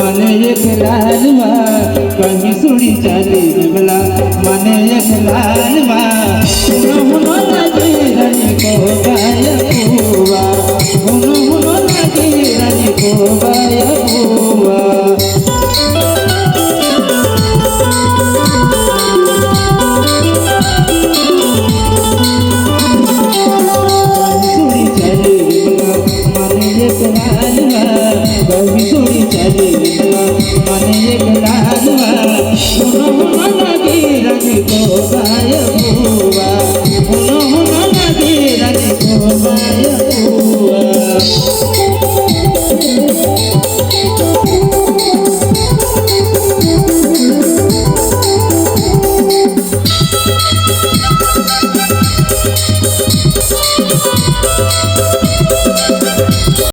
माने एक लालवा कहीं सुड़ी चली भला माने एक लालवा हुनो लगी रानी को गायबुआ हुनो लगी रानी को गायबुआ माने एक लालवा हुनो लगी रानी को गायबुआ हुनो लगी रानी को गायबुआ